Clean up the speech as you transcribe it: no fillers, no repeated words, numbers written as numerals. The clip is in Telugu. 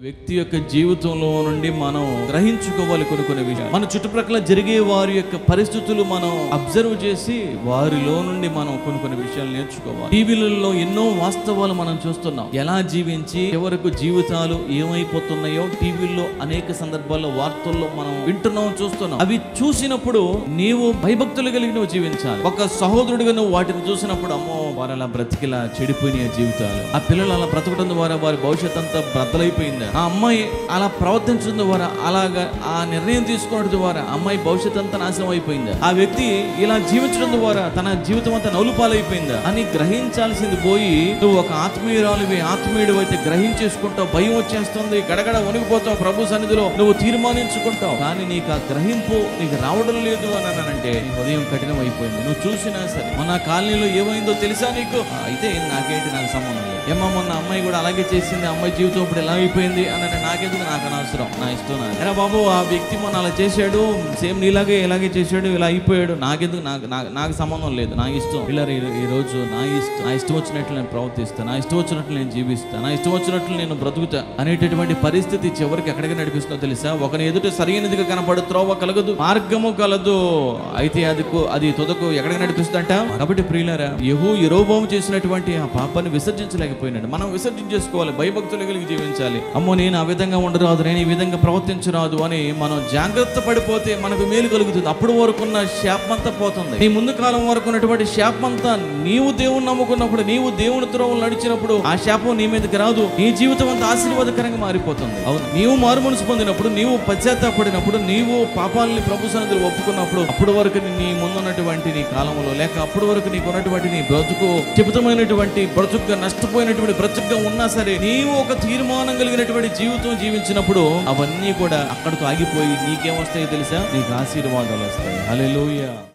వ్యక్తి యొక్క జీవితంలో నుండి మనం గ్రహించుకోవాలి కొన్ని విషయాలు. మన చుట్టుప్రక్కల జరిగే వారి యొక్క పరిస్థితులు మనం అబ్జర్వ్ చేసి వారిలో నుండి మనం కొన్ని విషయాలు నేర్చుకోవాలి. టీవీలలో ఎన్నో వాస్తవాలు మనం చూస్తున్నాం. ఎలా జీవించి చివరకు జీవితాలు ఏమైపోతున్నాయో టీవీల్లో అనేక సందర్భాల్లో వార్తల్లో మనం వింటున్నాం, చూస్తున్నాం. అవి చూసినప్పుడు నీవు భయభక్తులు కలిగి నువ్వు జీవించాలి. ఒక సహోదరుడిగా నువ్వు వాటిని చూసినప్పుడు అమ్మో వారు అలా బ్రతికిలా చెడిపోయిన జీవితాలు, ఆ పిల్లలు అలా బ్రతకడం ద్వారా వారి భవిష్యత్ అంతా బ్రతలైపోయింది, ఆ అమ్మాయి అలా ప్రవర్తించడం ద్వారా, అలాగా ఆ నిర్ణయం తీసుకోవడం ద్వారా అమ్మాయి భవిష్యత్ అంతా నాశనం అయిపోయిందా, ఆ వ్యక్తి ఇలా జీవించడం ద్వారా తన జీవితం అంతా నలుపాలైపోయిందా అని గ్రహించాల్సింది పోయి నువ్వు ఒక ఆత్మీయుడు అయితే గ్రహించేసుకుంటావు. భయం వచ్చేస్తుంది, గడగడ వణికిపోతావు. ప్రభు సన్నిధిలో నువ్వు తీర్మానించుకుంటావు. కానీ నీకు ఆ గ్రహింపు నీకు రావడం లేదు అని అనంటే ఉదయం కఠినం అయిపోయింది. నువ్వు చూసినా సరే మొన్న కాలనీలో ఏమైందో తెలుసా నీకు? అయితే నాకేంటి, నాకు సంబంధం లేదు. ఏమో మొన్న అమ్మాయి కూడా అలాగే చేసింది, అమ్మాయి జీవితం ఇప్పుడు ఎలా అయిపోయింది అని అంటే నాకెందుకు, నాకు అనవసరం, నా ఇష్టం. ఎరా బాబు, ఆ వ్యక్తి మొన్న అలా చేశాడు, సేమ్ నీలాగే ఇలాగే చేశాడు, ఇలా అయిపోయాడు, నాకెందుకు, నాకు సంబంధం లేదు, నా ఇష్టం. పిల్లలు ఈ రోజు నా ఇష్టం వచ్చినట్లు నేను ప్రవర్తిస్తాను, నా ఇష్టం వచ్చినట్లు నేను జీవిస్తాను, నా ఇష్టం వచ్చినట్లు నేను బ్రతుకుతా అనేటటువంటి పరిస్థితి చివరికి ఎక్కడికి నడిపిస్తుందో తెలుసా? ఒకని ఎదుట సరైనదిగా కనపడు త్రోవ కలగదు, మార్గము కలదు, అయితే అది తుదకు ఎక్కడికి నడిపిస్తుందంట. కాబట్టి ప్రియులారా, యెరోబోము చేసినటువంటి ఆ పాపాన్ని విసర్జించలేకపోయినాడు. మనం విసర్జించేసుకోవాలి, భయభక్తులు కలిగి జీవించాలి. అమ్మో నేను ఆ విధంగా ఉండరాదు, నేను ఈ విధంగా ప్రవర్తించరాదు అని మనం జాగ్రత్త పడిపోతే మనకు మేలు కలుగుతుంది. అప్పుడు వరకున్న శాపమంతా పోతుంది. నీ ముందు కాలం వరకు ఉన్నటువంటి శాపమంతా నీవు దేవుని నమ్ముకున్నప్పుడు, నీవు దేవుని త్రోవలు నడిచినప్పుడు ఆ శాపం నీ మీదకి రాదు. నీ జీవితం అంతా ఆశీర్వాదకరంగా మారిపోతుంది. అవును, నీవు మారుమనసు పొందినప్పుడు, నీవు పశ్చాత్తాపడినప్పుడు, నీవు పాపాలని ప్రభు సన్నిధిలో ఒప్పుకున్నప్పుడు, అప్పటి వరకు నీ ముందున్నటువంటి నీ కాలంలో లేక అప్పటి వరకు నీకు ఉన్నటువంటి నీ బ్రతుకు చెబుతమైనటువంటి బ్రతుకుగా, నష్టపోయినటువంటి బ్రతుకుగా ఉన్నా సరే నీవు ఒక తీర్మానం కలిగినటువంటి జీవితం జీవించినప్పుడు అవన్నీ కూడా అక్కడితో ఆగిపోయి నీకేమొస్తాయో తెలుసా? నీకు ఆశీర్వాదాలు వస్తాయి. హల్లెలూయా.